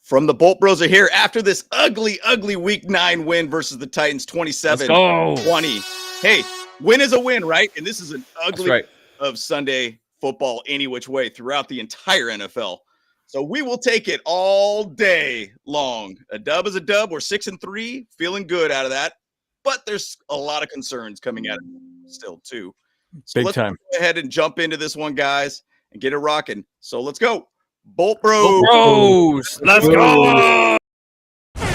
from the Bolt Bros are here after this ugly Week 9 win versus the Titans, 27-20. Hey, win is a win, right? And this is an ugly of Sunday football any which way throughout the entire NFL. So we will take it all day long. A dub is a dub. We're 6-3, feeling good out of that. But there's a lot of concerns coming at it still, too. So let's go ahead and jump into this one, guys, and get it rocking. So let's go. Bolt Bros. Bolt Bros. Let's go. What's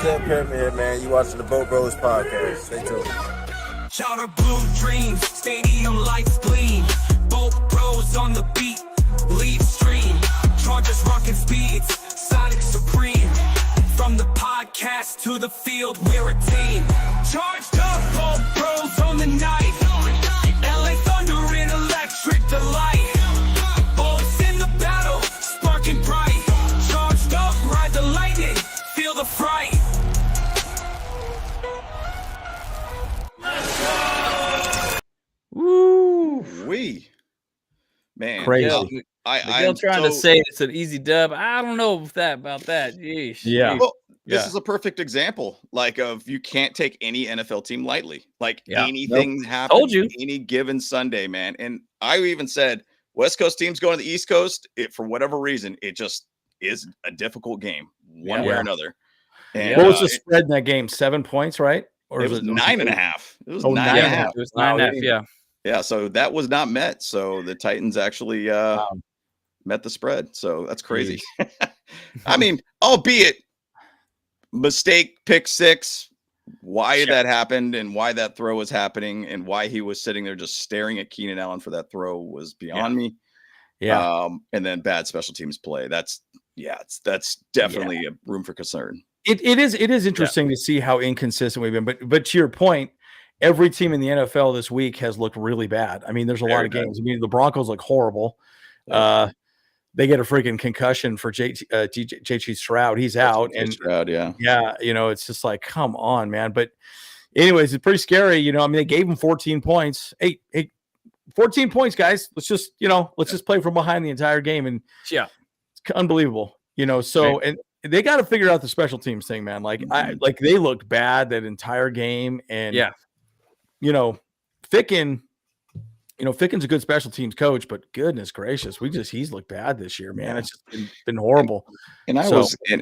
up, Herbert, man? You watching the Bolt Bros podcast. Stay tuned. Charter blue dreams, stadium lights gleam. Bolt Bros on the beat, lead stream. Chargers rocking speeds, Sonic supreme. From the podcast to the field, we're a team. Charged up, Bolt Bros on the night. LA Thunder in electric delight. Bolts in the battle, sparking bright. Charged up, ride the lightning, feel the fright. Woo! Man, crazy. I'm trying to say it's an easy dub. I don't know about that. Yeesh. Yeah. Well, this is a perfect example, like of you can't take any NFL team lightly. Like anything happens any given Sunday, man. And I even said West Coast teams going to the East Coast, for whatever reason, it just is a difficult game, one way or another. And, what was the spread in that game? 7 points, right? Or it was 9.5. It was 9.5. It was 9.5. Yeah. Yeah. So that was not met. So the Titans actually met the spread. So that's crazy. I mean, albeit mistake, pick six, why that happened and why that throw was happening and why he was sitting there just staring at Keenan Allen for that throw was beyond me. Yeah. And then bad special teams play. That's definitely a room for concern. It is interesting to see how inconsistent we've been, but to your point, every team in the NFL this week has looked really bad. I mean, there's a lot of games. I mean, the Broncos look horrible. They get a freaking concussion for JT Stroud. He's out. And Stroud, it's just like, come on, man. But anyways, it's pretty scary. I mean, they gave him 14 points. Hey, 14 points, guys. Let's just play from behind the entire game. And it's unbelievable. So and they got to figure out the special teams thing, man. Like they looked bad that entire game. And Ficken's a good special teams coach, but goodness gracious, he's looked bad this year, man. It's just been horrible. And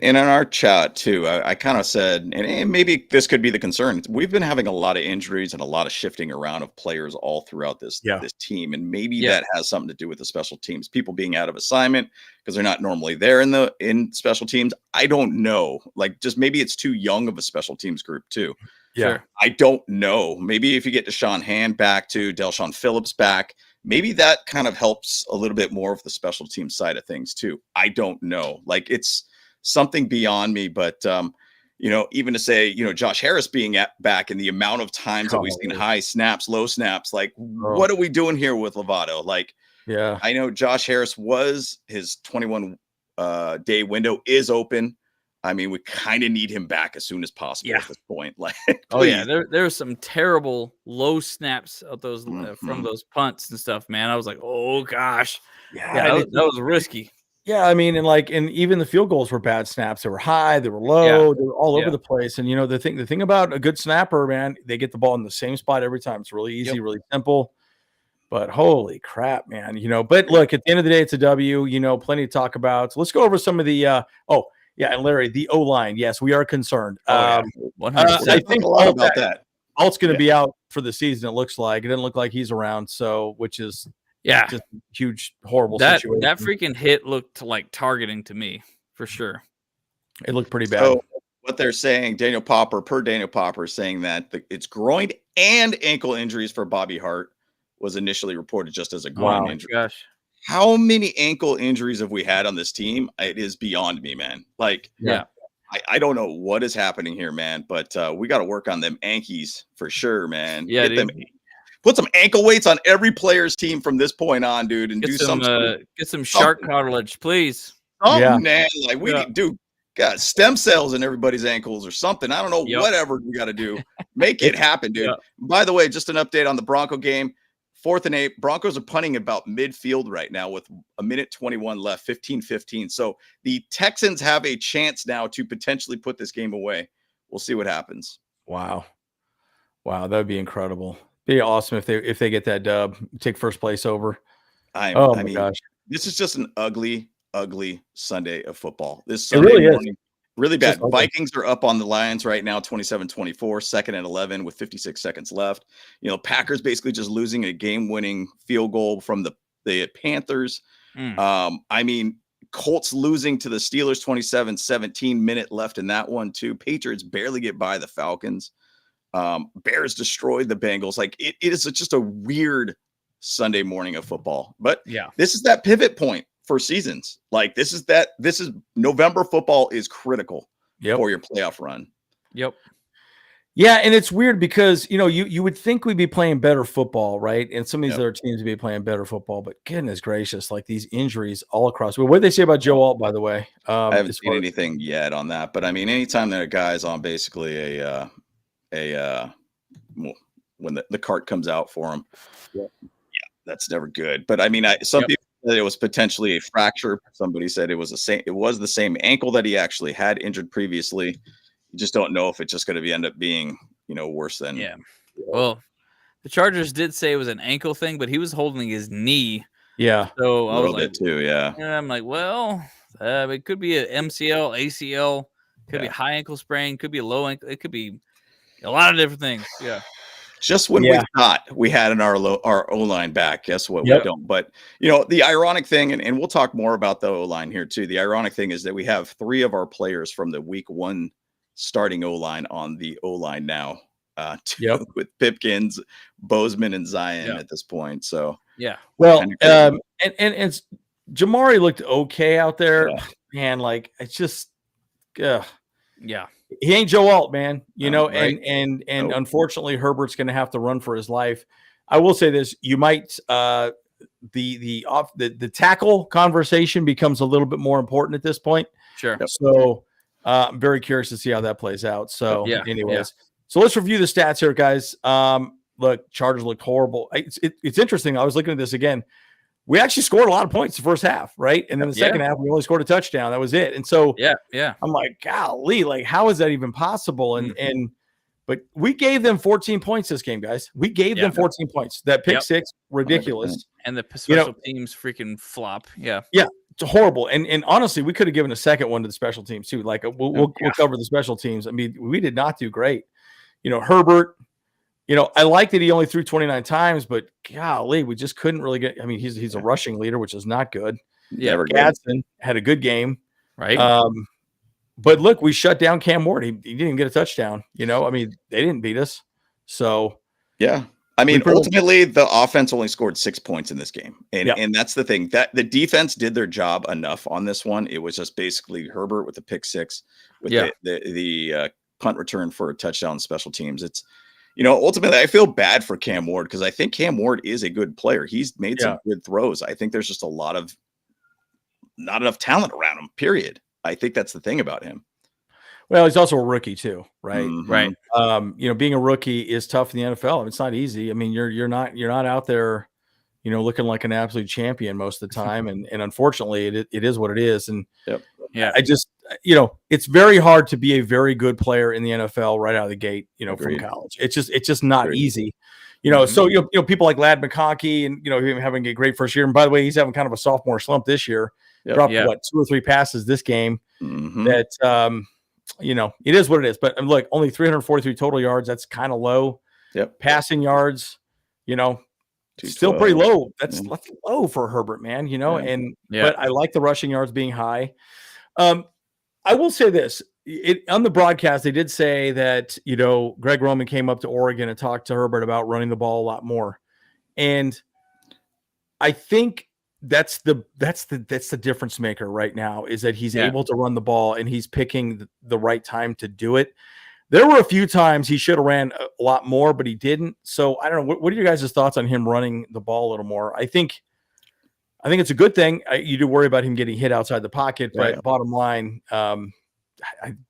in our chat too, I kind of said, and maybe this could be the concern. We've been having a lot of injuries and a lot of shifting around of players all throughout this team. And maybe that has something to do with the special teams, people being out of assignment because they're not normally there in special teams. I don't know. Like just maybe it's too young of a special teams group too. Yeah. Sure. I don't know. Maybe if you get Deshaun Hand back to Delshon Phillips back, maybe that kind of helps a little bit more of the special team side of things too. I don't know. Like it's something beyond me, but even to say, Josh Harris being back and the amount of times that we've seen high snaps, low snaps, like what are we doing here with Lovato? Like, I know Josh Harris was his 21 day window is open. I mean, we kind of need him back as soon as possible at this point. Like, there's some terrible low snaps of those from those punts and stuff, man. I was like, oh gosh, that was risky. Yeah, I mean, and even the field goals were bad snaps. They were high, they were low, they were all over the place. And the thing about a good snapper, man, they get the ball in the same spot every time. It's really easy, really simple. But holy crap, man! But look, at the end of the day, it's a W. Plenty to talk about. So let's go over some of the. And Larry, the O-line. Yes, we are concerned. 100%. I think a lot about that. Alt's going to be out for the season. It looks like it doesn't look like he's around. So, which is just a huge, horrible situation. That freaking hit looked like targeting to me for sure. It looked pretty bad. So what they're saying, Daniel Popper is saying that it's groin and ankle injuries for Bobby Hart was initially reported just as a groin injury. Gosh. How many ankle injuries have we had on this team? It is beyond me, man. Like, I don't know what is happening here, man, but we got to work on them Ankies for sure, man. Yeah, put some ankle weights on every player's team from this point on, dude, and get some shark cartilage, please. Man. Like we got stem cells in everybody's ankles or something. I don't know, whatever we got to do. Make it happen, dude. By the way, just an update on the Bronco game. 4th and 8. Broncos are punting about midfield right now with a minute 21 left, 15-15. So the Texans have a chance now to potentially put this game away. We'll see what happens. Wow, that would be incredible. Be awesome if they get that dub, take first place over. I mean, gosh, this is just an ugly Sunday of football. This Sunday really morning, is. Really bad. Vikings are up on the Lions right now, 27-24, second and 11 with 56 seconds left. Packers basically just losing a game-winning field goal from the Panthers. I mean, Colts losing to the Steelers 27-17, minute left in that one too. Patriots barely get by the Falcons. Bears destroyed the Bengals. Like it is just a weird Sunday morning of football. But yeah, this is that pivot point for seasons. Like this is November football is critical for your playoff run. Yep. Yeah, and it's weird because you would think we'd be playing better football, right? And some of these other teams would be playing better football, but goodness gracious, like these injuries all across. What did they say about Joe Alt, by the way? I haven't seen anything yet on that, but I mean, anytime that a guy's on basically when the cart comes out for him, that's never good. But I mean, some people said it was potentially a fracture. Somebody said it was the same ankle that he actually had injured previously. You just don't know if it's just going to end up being, worse than. Yeah. Well, the Chargers did say it was an ankle thing, but he was holding his knee. Yeah. So I was like, too. Yeah. I'm like, well, it could be an MCL, ACL, could be a high ankle sprain, could be a low ankle. It could be a lot of different things. Yeah. Just when we thought we had our O-line back, guess what? We don't. But, the ironic thing, and we'll talk more about the O-line here too. The ironic thing is that we have 3 of our players from the week 1 starting O-line on the O-line now with Pipkins, Bozeman, and Zion at this point. So, well, and Jamari looked okay out there. Man, like, it's just, he ain't Joe Alt, man, right. and unfortunately Herbert's going to have to run for his life. I will say this, you might, the tackle conversation becomes a little bit more important at this point. Sure. So I'm very curious to see how that plays out. So anyways, so let's review the stats here, guys. Look, Chargers looked horrible. It's interesting. I was looking at this again. We actually scored a lot of points the first half, right? And then the second half, we only scored a touchdown. That was it. And so, I'm like, golly, like, how is that even possible? But we gave them 14 points this game, guys. We gave them 14 points. That pick six, ridiculous. And the special teams freaking flop. Yeah, it's horrible. And honestly, we could have given a second one to the special teams too. Like, we'll cover the special teams. I mean, we did not do great. Herbert. I like that he only threw 29 times, but golly, we just couldn't really get. I mean, he's a rushing leader, which is not good. Yeah, Gadsden had a good game, right? But look, we shut down Cam Ward. He didn't even get a touchdown. I mean, they didn't beat us. So I mean, ultimately, the offense only scored 6 points in this game, and that's the thing, that the defense did their job enough on this one. It was just basically Herbert with the pick 6, with the punt return for a touchdown, special teams. It's ultimately, I feel bad for Cam Ward because I think Cam Ward is a good player. He's made some good throws. I think there's just not enough talent around him, period. I think that's the thing about him. Well, he's also a rookie too, right? Mm-hmm. Right. Being a rookie is tough in the NFL. I mean, it's not easy. I mean, you're not out there, looking like an absolute champion most of the time. And unfortunately, it is what it is. And I just, it's very hard to be a very good player in the NFL right out of the gate, from college. It's just not easy, So, people like Ladd McConkey and, him having a great first year. And by the way, he's having kind of a sophomore slump this year. Dropped 2 or 3 passes this game that, it is what it is. But look, only 343 total yards. That's kind of low. Passing yards, still pretty low. That's low for Herbert, man, but I like the rushing yards being high. I will say this, on the broadcast, they did say that, Greg Roman came up to Oregon and talked to Herbert about running the ball a lot more. And I think that's the difference maker right now, is that he's able to run the ball and he's picking the right time to do it. There were a few times he should have ran a lot more, but he didn't. So I don't know. What are your guys' thoughts on him running the ball a little more? I think it's a good thing. You do worry about him getting hit outside the pocket, but bottom line,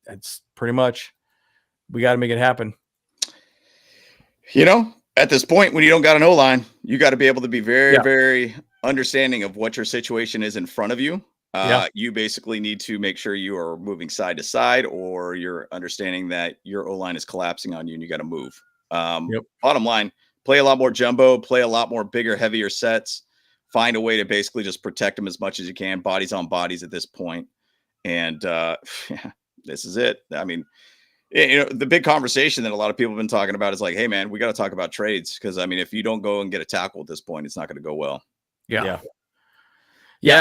it's pretty much, we got to make it happen. At this point, when you don't got an O-line, You got to be able to be very, very understanding of what your situation is in front of you. You basically need to make sure you are moving side to side, or you're understanding that your O-line is collapsing on you and you got to move. Bottom line, play a lot more jumbo, play a lot more bigger, heavier sets, find a way to basically just protect them as much as you can, bodies on bodies at this point. And this is it. I mean, the big conversation that a lot of people have been talking about is like, hey, man, we got to talk about trades. Because, I mean, if you don't go and get a tackle at this point, it's not going to go well. Yeah.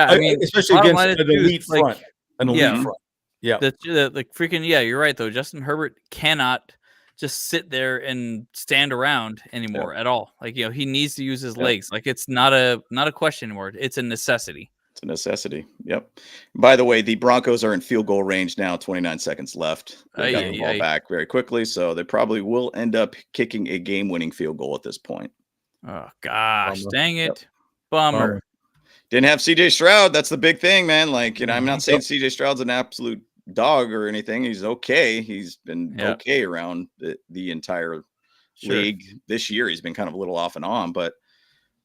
I mean, especially against an elite front. An elite front. Yeah. You're right, though. Justin Herbert cannot just sit there and stand around anymore at all. Like, he needs to use his legs. Like, it's not a question anymore. It's a necessity. It's a necessity. Yep. By the way, the Broncos are in field goal range now, 29 seconds left. They got the ball back very quickly, so they probably will end up kicking a game-winning field goal at this point. Oh, gosh. Bummer. Dang it. Bummer. Didn't have CJ Stroud. That's the big thing, man. Like, I'm not saying CJ Stroud's an absolute dog or anything. He's okay. He's been okay around the entire league this year. He's been kind of a little off and on, but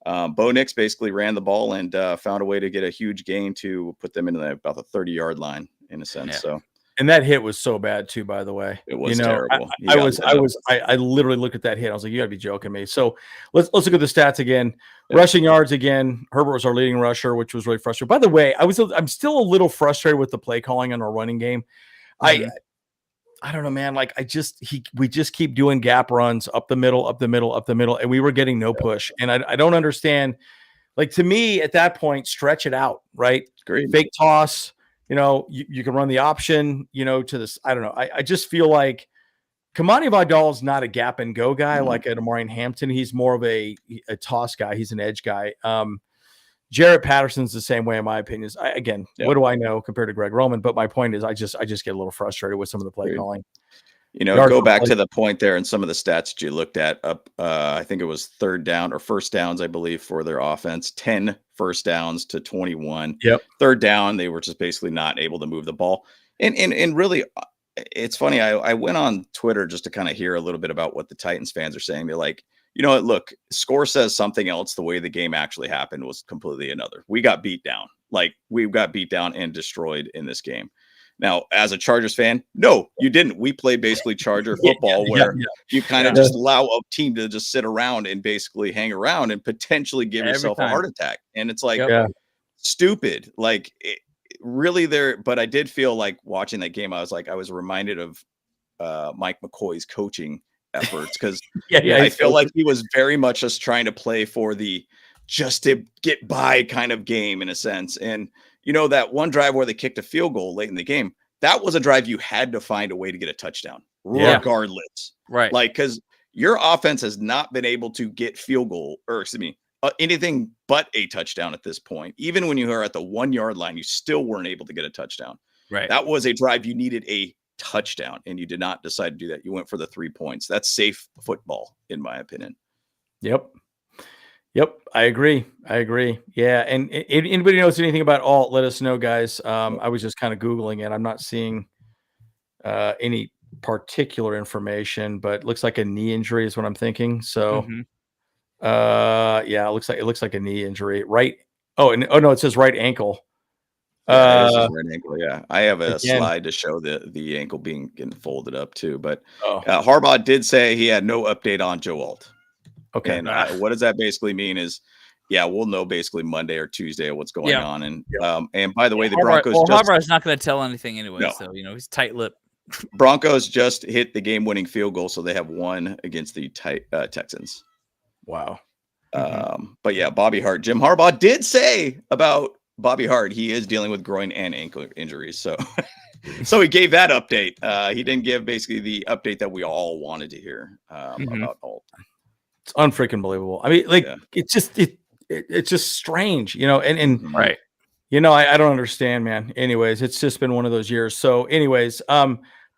Bo Nix basically ran the ball and found a way to get a huge gain to put them into about the 30-yard line in a sense. So, and that hit was so bad too, by the way. It was terrible. I literally looked at that hit. I was like, you gotta be joking me. So let's look at the stats again. Rushing yards again. Herbert was our leading rusher, which was really frustrating. By the way, I'm still a little frustrated with the play calling on our running game. I don't know, man. Like we just keep doing gap runs up the middle, and we were getting no push. And I don't understand. Like, to me, at that point, stretch it out, right? Great. Fake toss. You can run the option, to this. I don't know. I just feel like Kamani Vidal is not a gap and go guy like at Amarian Hampton. He's more of a toss guy. He's an edge guy. Jarrett Patterson's the same way, in my opinion. What do I know compared to Greg Roman? But my point is, I just get a little frustrated with some of the play calling. Go back to the point there and some of the stats that you looked at up. I think it was third down or first downs, I believe, for their offense. 10 first downs to 21. Yep. Third down, they were just basically not able to move the ball. And really, it's funny. I went on Twitter just to kind of hear a little bit about what the Titans fans are saying. They're like, you know what? Look, score says something else. The way the game actually happened was completely another. We got beat down. Like, we got beat down and destroyed in this game. Now, as a Chargers fan, no, you didn't. We play basically Charger football where you kind of just allow a team to just sit around and basically hang around and potentially give yourself a heart attack. And it's like stupid. Like, really there. But I did feel like watching that game, I was reminded of Mike McCoy's coaching efforts because I feel like he was very much just trying to play for the just to get by kind of game in a sense. And that one drive where they kicked a field goal late in the game, that was a drive you had to find a way to get a touchdown regardless. Right. Like, because your offense has not been able to get field goal or anything but a touchdown at this point. Even when you are at the 1 yard line, you still weren't able to get a touchdown. Right. That was a drive you needed a touchdown and you did not decide to do that. You went for the 3 points. That's safe football, in my opinion. Yep. I agree. Yeah. And anybody knows anything about alt, let us know, guys. I was just kind of Googling it. I'm not seeing any particular information, but it looks like a knee injury is what I'm thinking. So, it looks like a knee injury. Right. Oh, no, it says right ankle. Right ankle. Yeah. I have a slide to show the ankle getting folded up too, but Harbaugh did say he had no update on Joe Alt. Okay. And what does that basically mean is, we'll know basically Monday or Tuesday what's going on. And by the way, the Broncos Harbaugh's not going to tell anything anyway. No. So, he's tight-lipped. Broncos just hit the game-winning field goal, so they have won against the Texans. Wow. But yeah, Bobby Hart. Jim Harbaugh did say about Bobby Hart, he is dealing with groin and ankle injuries. So, so he gave that update. He didn't give basically the update that we all wanted to hear about Alt. It's unfreaking believable. I mean, like it's just strange, and right. I don't understand, man. Anyways, it's just been one of those years. So anyways,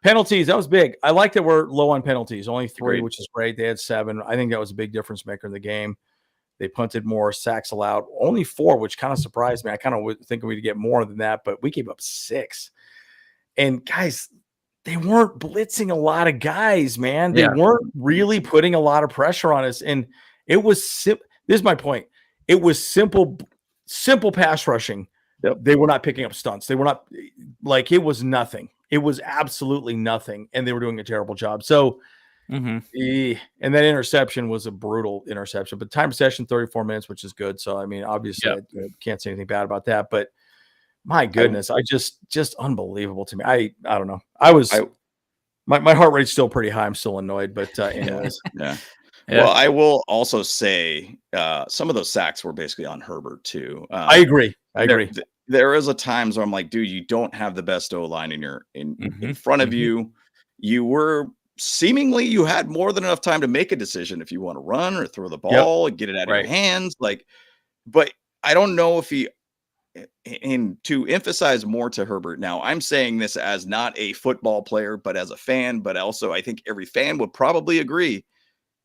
penalties, that was big. I like that we're low on penalties, only 3, which is great. They had 7. I think that was a big difference maker in the game. They punted more, sacks allowed, only 4, which kind of surprised me. I kind of would think we'd get more than that, but we gave up 6. And guys, they weren't blitzing a lot of guys, man. They weren't really putting a lot of pressure on us. And it was this is my point. It was simple pass rushing. Yep. They were not picking up stunts. They were not like, it was nothing. It was absolutely nothing. And they were doing a terrible job. So, and that interception was a brutal interception, but time of session 34 minutes, which is good. So, I mean, obviously I can't say anything bad about that, but my goodness, I just unbelievable to me. I don't know. My heart rate's still pretty high. I'm still annoyed, but anyways. Yeah. Well, I will also say some of those sacks were basically on Herbert too. I agree. There is a times where I'm like, dude, you don't have the best O-line in front of you. You were seemingly you had more than enough time to make a decision if you want to run or throw the ball and get it out of your hands. Like, but I don't know if he. And to emphasize more to Herbert, now I'm saying this as not a football player, but as a fan, but also I think every fan would probably agree.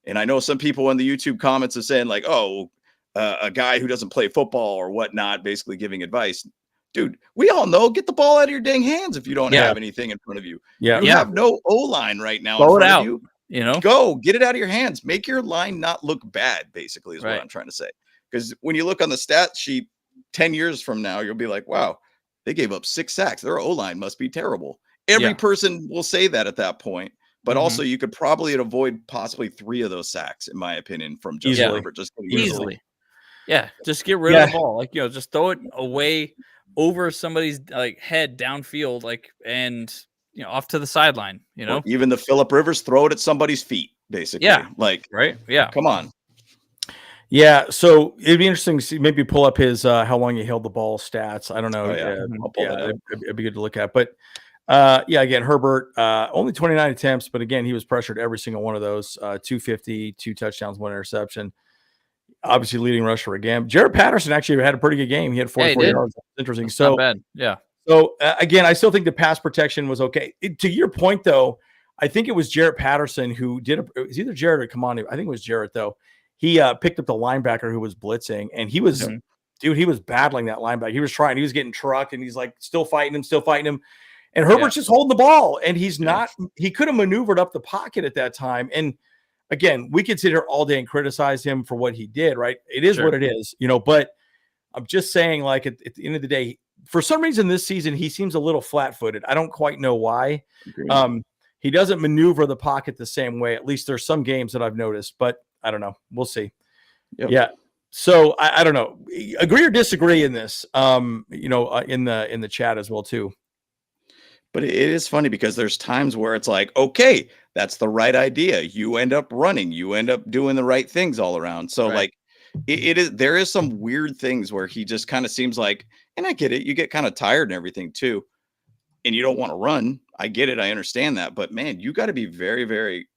And I know some people in the YouTube comments are saying like, oh, a guy who doesn't play football or whatnot, basically giving advice. Dude, we all know, get the ball out of your dang hands if you don't have anything in front of you. You have no O-line right now. Blow it out. You know, go get it out of your hands. Make your line not look bad, basically, is what I'm trying to say. Because when you look on the stat sheet 10 years from now, you'll be like, wow, they gave up 6 sacks. Their O-line must be terrible. Every person will say that at that point. But also, you could probably avoid possibly 3 of those sacks, in my opinion, from Justin Herbert. Just easily. Yeah, just get rid of the ball. Like, just throw it away over somebody's like head downfield, like, and off to the sideline. Or even the Phillip Rivers, throw it at somebody's feet, basically. Yeah, like come on. Yeah, so it'd be interesting to see, maybe pull up his how long he held the ball stats. I don't know. It'd be good to look at. But again, Herbert only 29 attempts, but again, he was pressured every single one of those. 250, 2 touchdowns, 1 interception. Obviously, leading rusher again. Jared Patterson actually had a pretty good game. He had 44 yards. Interesting. That's not bad. Yeah. So again, I still think the pass protection was okay. To your point, though, I think it was Jared Patterson who did it was either Jared or Kamani. I think it was Jared though. He picked up the linebacker who was blitzing, and he was, he was battling that linebacker. He was getting trucked, and he's like still fighting him. And Herbert's just holding the ball, and he's not, he could have maneuvered up the pocket at that time. And again, we could sit here all day and criticize him for what he did, right? It is what it is, but I'm just saying, like, at the end of the day, for some reason this season, he seems a little flat-footed. I don't quite know why. He doesn't maneuver the pocket the same way. At least there's some games that I've noticed, but I don't know. We'll see. Yeah. So I don't know. Agree or disagree in this, in the chat as well too. But it is funny because there's times where it's like, okay, that's the right idea. You end up running, you end up doing the right things all around. So like there is some weird things where he just kind of seems like, and I get it. You get kind of tired and everything too. And you don't want to run. I get it. I understand that. But man, you got to be very, very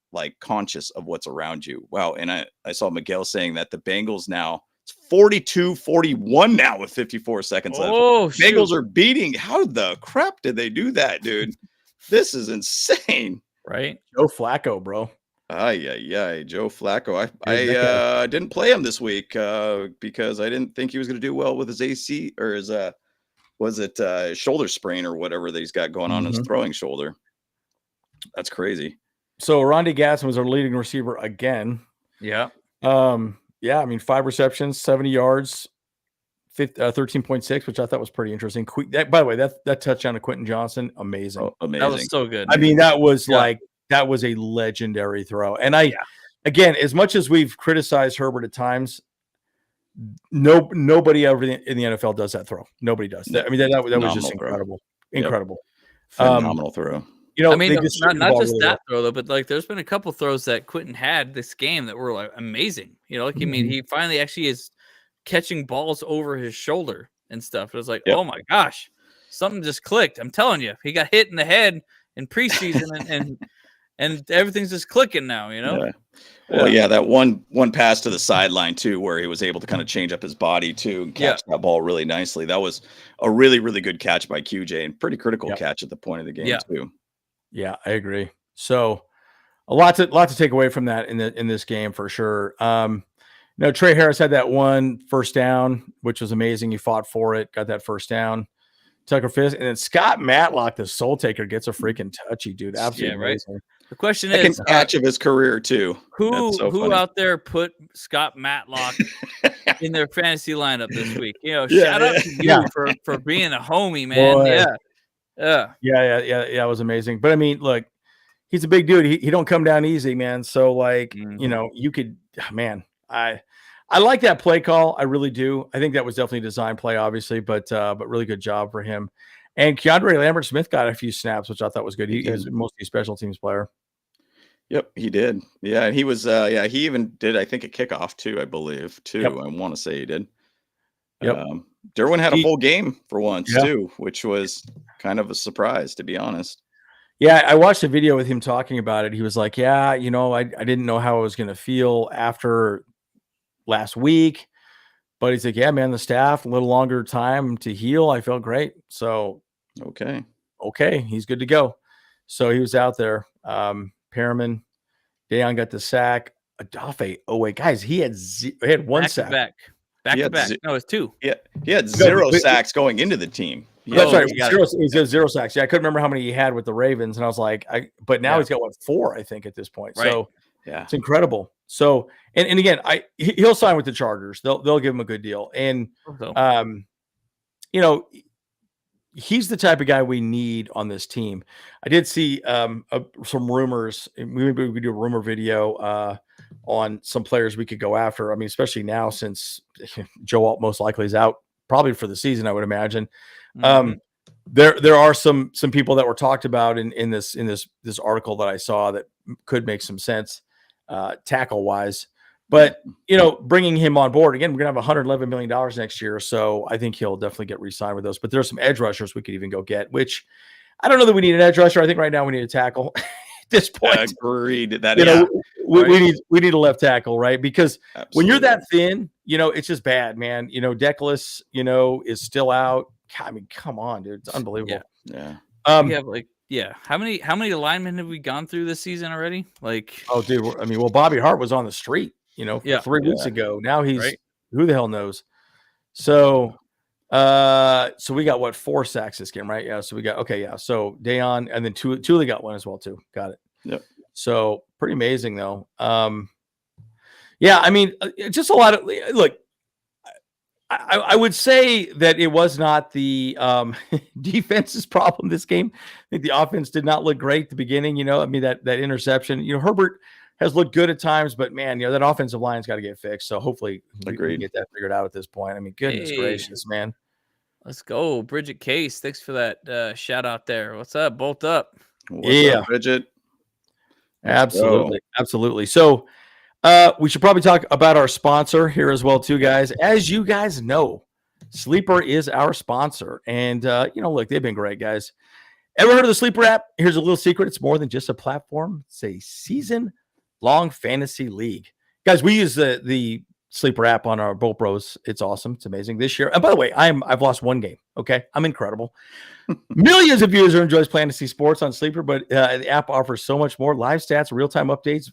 conscious of what's around you. Wow. And I saw Miguel saying that the Bengals now, it's 42-41 now with 54 seconds left. Bengals are beating. How the crap did they do that, dude? This is insane. Right? Joe Flacco, bro. Joe Flacco. I didn't play him this week because I didn't think he was going to do well with his AC or his shoulder sprain or whatever that he's got going on in his throwing shoulder. That's crazy. So Rondé Gasson was our leading receiver again. Yeah. I mean, 5 receptions, 70 yards, 13.6, which I thought was pretty interesting. By the way, that touchdown to Quentin Johnson, amazing. Oh, amazing. That was so good. I mean, that was that was a legendary throw. And again, as much as we've criticized Herbert at times, nobody ever in the NFL does that throw. Nobody does that. I mean, that was just incredible. Incredible. Phenomenal throw. I mean, not just that throw though, but there's been a couple throws that Quentin had this game that were amazing. I mean, he finally actually is catching balls over his shoulder and stuff. It was like, oh my gosh, something just clicked. I'm telling you, he got hit in the head in preseason and everything's just clicking now. Well, that one pass to the sideline too, where he was able to kind of change up his body too and catch that ball really nicely. That was a really, really good catch by QJ and pretty critical catch at the point of the game too. Yeah, I agree. So a lot to take away from that in this game for sure. Trey Harris had that one first down, which was amazing. He fought for it, got that first down. Tucker Fisk, and then Scott Matlock, the soul taker, gets a freaking touchy, dude. Absolutely amazing. The question Second is, catch of his career too. who funny. out there put Scott Matlock in their fantasy lineup this week? Shout out to you for being a homie, man. Boy. Yeah. It was amazing. But I mean, look, he's a big dude. He don't come down easy, man. So like, you could, man, I like that play call. I really do. I think that was definitely a design play, obviously, but really good job for him. And Keandre Lambert-Smith got a few snaps, which I thought was good. He was mostly a special teams player. Yep, he did. Yeah, and he was. He even did, I think, a kickoff too. I believe too. Yep. I want to say he did. Yep. Derwin had a full game for once too, which was kind of a surprise, to be honest. Yeah, I watched a video with him talking about it. He was like, "Yeah, I didn't know how I was going to feel after last week, but he's like, yeah, man, the staff a little longer time to heal. I felt great. So okay, he's good to go. So he was out there. Perriman, Deion got the sack. Adafe, guys, he had one sack. Back to back. No, it's two. Yeah, he had zero sacks going into the team. That's right. Zero sacks. Yeah, I couldn't remember how many he had with the Ravens, and I was like, but now he's got 4, I think, at this point. Right. So yeah, it's incredible. So and again, he'll sign with the Chargers. They'll give him a good deal, and he's the type of guy we need on this team. I did see some rumors. Maybe we could do a rumor video on some players we could go after. I mean, especially now since Joe Alt most likely is out probably for the season, I would imagine. There are some people that were talked about in this article that I saw that could make some sense tackle wise. But, bringing him on board, again, we're going to have $111 million next year. So I think he'll definitely get re-signed with those. But there's some edge rushers we could even go get, which I don't know that we need an edge rusher. I think right now we need a tackle at this point. Agreed. We need a left tackle, right? Because when you're that thin, it's just bad, man. Deckless, is still out. I mean, come on, dude. It's unbelievable. Yeah. We have how many linemen have we gone through this season already? Oh, dude. I mean, Bobby Hart was on the street, 3 weeks ago. Now he's who the hell knows. So we got 4 sacks this game, right? Yeah. So we got So Deion and then Thule got 1 as well too. Got it. Yep. So pretty amazing though. I mean, just a lot of look. I would say that it was not the defense's problem this game. I think the offense did not look great at the beginning. I mean, that interception, Herbert has looked good at times, but man, that offensive line's got to get fixed. So hopefully we can get that figured out at this point. I mean, goodness gracious, man. Let's go. Bridget Case. Thanks for that shout out there. What's up? Bolt up. What's up, Bridget? Absolutely. So we should probably talk about our sponsor here as well, too, guys. As you guys know, Sleeper is our sponsor. And, look, they've been great, guys. Ever heard of the Sleeper app? Here's a little secret. It's more than just a platform. It's a season-long fantasy league. Guys, we use the Sleeper app on our Bolt Bros. It's awesome. It's amazing this year. And by the way, I've lost 1 game. Okay. I'm incredible. Millions of users enjoy fantasy sports on Sleeper, but the app offers so much more: live stats, real-time updates,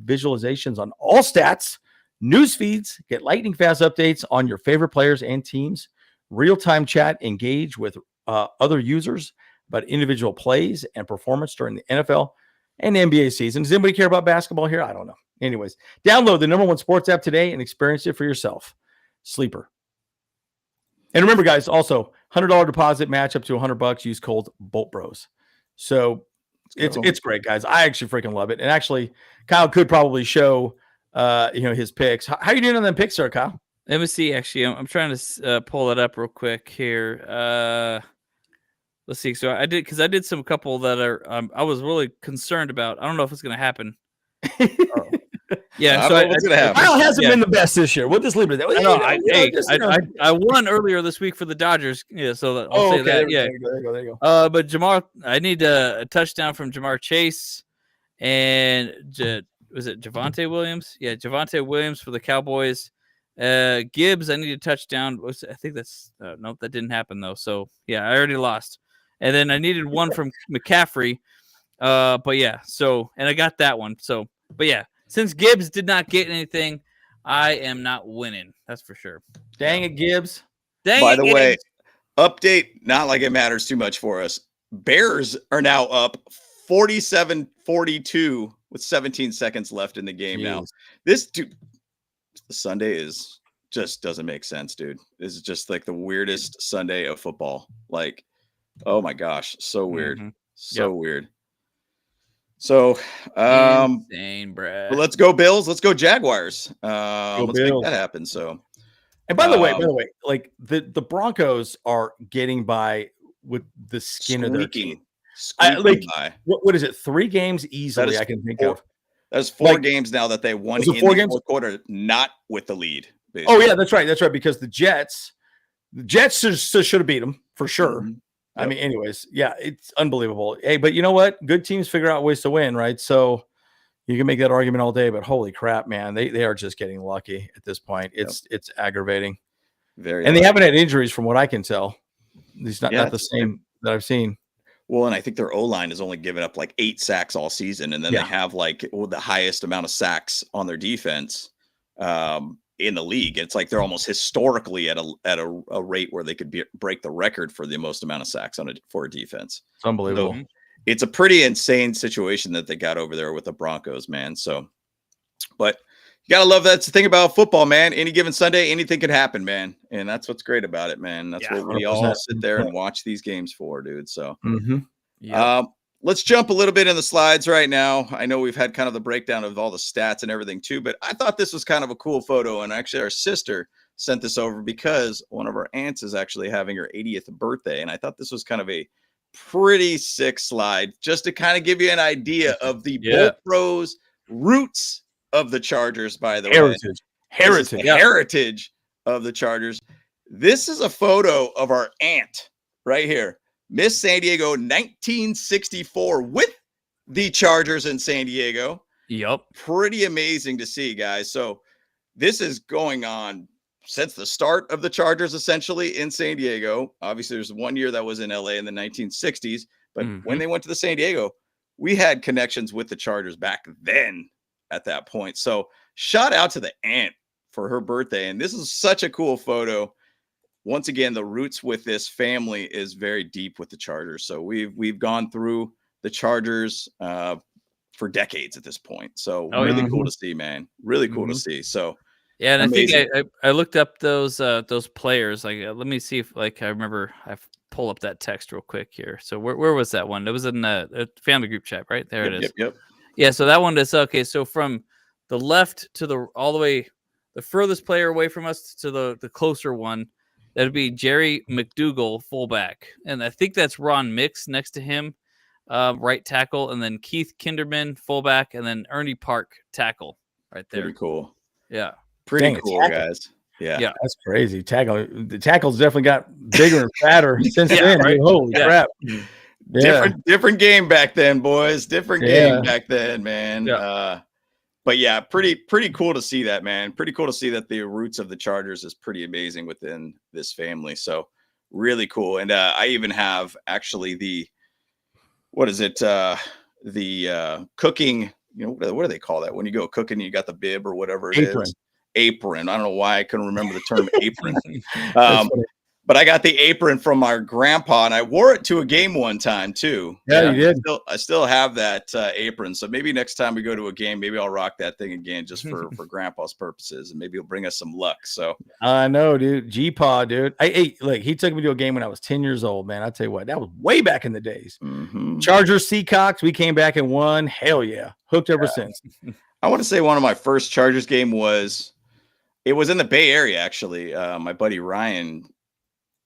visualizations on all stats, news feeds, get lightning fast updates on your favorite players and teams, real-time chat, engage with other users about individual plays and performance during the NFL and NBA season. Does anybody care about basketball here? I don't know. Anyways, download the #1 sports app today and experience it for yourself. Sleeper. And remember, guys, also $100 deposit match up to $100. Use code Bolt Bros. So it's great, guys. I actually freaking love it. And actually, Kyle could probably show his picks. How you doing on them picks, sir, Kyle? Let me see. Actually, I'm trying to pull it up real quick here. Let's see. So I did some couple that are I was really concerned about. I don't know if it's going to happen. Yeah, so what's gonna happen? Kyle hasn't been the best this year. We'll just leave it at that. I won earlier this week for the Dodgers. Yeah, so I'll say that. Yeah, there you go. But I need a touchdown from Jamar Chase, and was it Javonte Williams? Yeah, Javonte Williams for the Cowboys. Gibbs, I need a touchdown. I think that's nope, that didn't happen though. So yeah, I already lost. And then I needed one from McCaffrey. But yeah, so and I got that one. So, but yeah. Since Gibbs did not get anything, I am not winning. That's for sure. Dang it, Gibbs. By the way, update, not like it matters too much for us. Bears are now up 47-42 with 17 seconds left in the game. Now, this dude, Sunday is just doesn't make sense, dude. This is just like the weirdest Sunday of football. Like, oh my gosh, so weird. So weird. So, insane, Brad. But let's go Bills. Let's go Jaguars. Let's make that happen. So, and by the way, like the Broncos are getting by with the skin of their teeth. What is it? 3 games easily I can think of. That's 4 games now that they won in the fourth quarter, not with the lead. Basically. Oh yeah, that's right. That's right. Because the Jets should have beat them for sure. Mm-hmm. I mean, anyways, yeah, it's unbelievable. Hey, but you know what? Good teams figure out ways to win, right? So you can make that argument all day, but holy crap, man, they are just getting lucky at this point. It's aggravating. They haven't had injuries from what I can tell. It's not the same that I've seen. Well, and I think their O-line has only given up like 8 sacks all season, and then they have like the highest amount of sacks on their defense in the league. It's like they're almost historically at a rate where they could break the record for the most amount of sacks for a defense. It's unbelievable. So it's a pretty insane situation that they got over there with the Broncos, man. So, but you gotta love that's the thing about football, man. Any given Sunday, anything could happen, man, and that's what's great about it, man. That's what we all sit there and watch these games for, dude. So, let's jump a little bit in the slides right now. I know we've had kind of the breakdown of all the stats and everything too, but I thought this was kind of a cool photo, and actually our sister sent this over because one of our aunts is actually having her 80th birthday, and I thought this was kind of a pretty sick slide just to kind of give you an idea of the Bolt Bros roots of the Chargers, by the way. Heritage of the Chargers. This is a photo of our aunt right here. Miss San Diego 1964 with the Chargers in San Diego. Yep. Pretty amazing to see, guys. So this is going on since the start of the Chargers, essentially in San Diego. Obviously, there's one year that was in LA in the 1960s, but when they went to the San Diego, we had connections with the Chargers back then at that point. So shout out to the aunt for her birthday. And this is such a cool photo. Once again, the roots with this family is very deep with the Chargers. So we've gone through the Chargers for decades at this point. So really cool to see, man. Really cool to see. So yeah, and amazing. I think I looked up those players. Like, let me see if I remember. I pull up that text real quick here. So where was that one? It was in a family group chat, right? There it is. Yep. Yeah, so that one is okay. So from the left to all the way, the furthest player away from us to the closer one, that'd be Jerry McDougal, fullback, and I think that's Ron Mix next to him, right tackle, and then Keith Kinderman, fullback, and then Ernie Park, tackle, right there. Pretty cool. Yeah, pretty cool, guys. Yeah, that's crazy. The tackle's definitely got bigger and fatter since then. Right? Holy crap! Different game back then, boys. Different game back then, man. Yeah. But yeah, pretty cool to see that, man. Pretty cool to see that the roots of the Chargers is pretty amazing within this family. So really cool. And I even have actually the cooking, what do they call that? When you go cooking, you got the bib or whatever it is. Apron. I don't know why I couldn't remember the term apron. But I got the apron from our grandpa, and I wore it to a game one time too. Yeah, you did. I still have that apron. So maybe next time we go to a game, maybe I'll rock that thing again just for grandpa's purposes, and maybe it'll bring us some luck. So I know, dude. G-Paw, dude. He took me to a game when I was 10 years old, man. I'll tell you what, that was way back in the days. Chargers, Seacocks, we came back and won. Hell yeah. Hooked ever since. I want to say one of my first Chargers game was in the Bay Area, actually. My buddy Ryan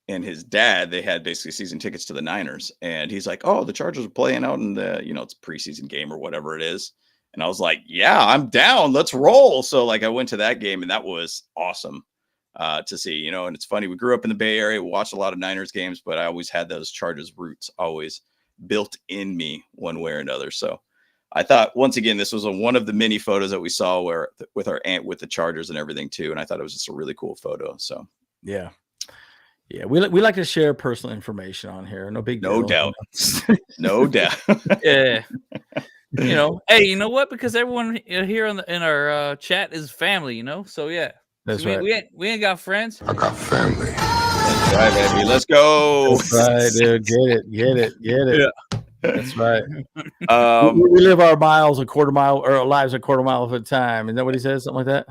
and his dad, they had basically season tickets to the Niners. And he's like, oh, the Chargers are playing out in the, it's a preseason game or whatever it is. And I was like, yeah, I'm down. Let's roll. So I went to that game, and that was awesome to see, and it's funny. We grew up in the Bay Area. We watched a lot of Niners games, but I always had those Chargers roots always built in me one way or another. So I thought, once again, this was one of the many photos that we saw with our aunt with the Chargers and everything too. And I thought it was just a really cool photo. So yeah, we like to share personal information on here. No big deal. No doubt. No doubt. Yeah. Hey, you know what? Because everyone here in our chat is family. So yeah. That's right. We ain't got friends. I got family. That's right, baby. Let's go. That's right, dude. Get it. Yeah. That's right. We live our lives a quarter mile at a time. Is that what he says? Something like that?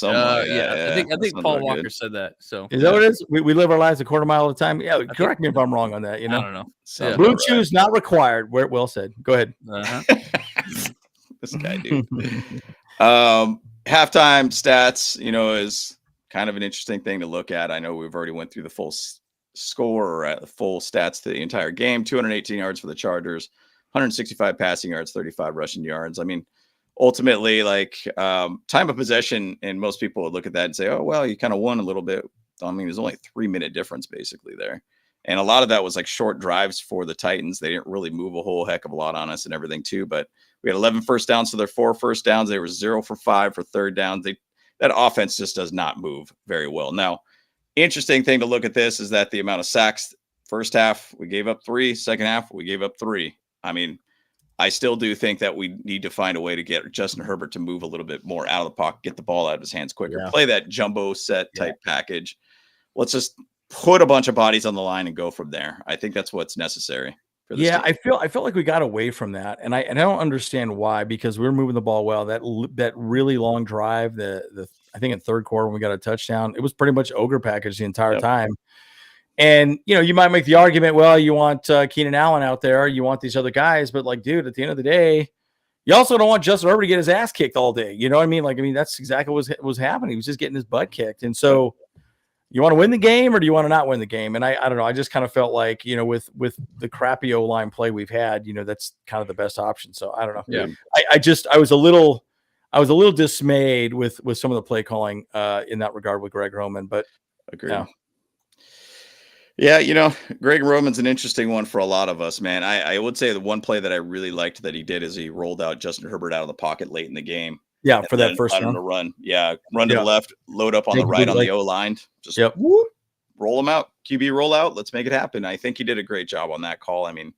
I think Paul Walker said that. So is that what it is? We live our lives a quarter mile at a time. Yeah, correct me if I'm wrong on that. You know, I don't know. Blue chews not required. Well said. Go ahead. This guy, dude. Halftime stats, is kind of an interesting thing to look at. I know we've already went through the full score or the full stats to the entire game. 218 yards for the Chargers, 165 passing yards, 35 rushing yards. I mean, ultimately, time of possession, and most people would look at that and say, oh, well, you kind of won a little bit. I mean, there's only a 3-minute difference basically there. And a lot of that was short drives for the Titans. They didn't really move a whole heck of a lot on us and everything too. But we had 11 first downs to their 4 first downs. They were 0 for 5 for third downs. That offense just does not move very well. Now, interesting thing to look at this is that the amount of sacks, first half, we gave up 3. Second half, we gave up 3. I mean, I still do think that we need to find a way to get Justin Herbert to move a little bit more out of the pocket, get the ball out of his hands quicker, play that jumbo set type package. Let's just put a bunch of bodies on the line and go from there. I think that's what's necessary. For this team. I feel like we got away from that, and I don't understand why, because we were moving the ball well. That really long drive, I think in third quarter when we got a touchdown, it was pretty much ogre package the entire time. And you might make the argument, well, you want Keenan Allen out there, you want these other guys, but dude, at the end of the day, you also don't want Justin Herbert to get his ass kicked all day. You know what I mean? That's exactly what was happening. He was just getting his butt kicked, and so. You want to win the game or do you want to not win the game? And I don't know. I just kind of felt like, with the crappy O-line play we've had, that's kind of the best option. So I don't know. Yeah. I was a little dismayed with some of the play calling in that regard with Greg Roman, but agreed. Yeah, Greg Roman's an interesting one for a lot of us, man. I would say the one play that I really liked that he did is he rolled out Justin Herbert out of the pocket late in the game. Yeah, for that first run. Yeah, run to the left, load up on the right on the O-line. Just roll him out. QB roll out. Let's make it happen. I think he did a great job on that call. I mean,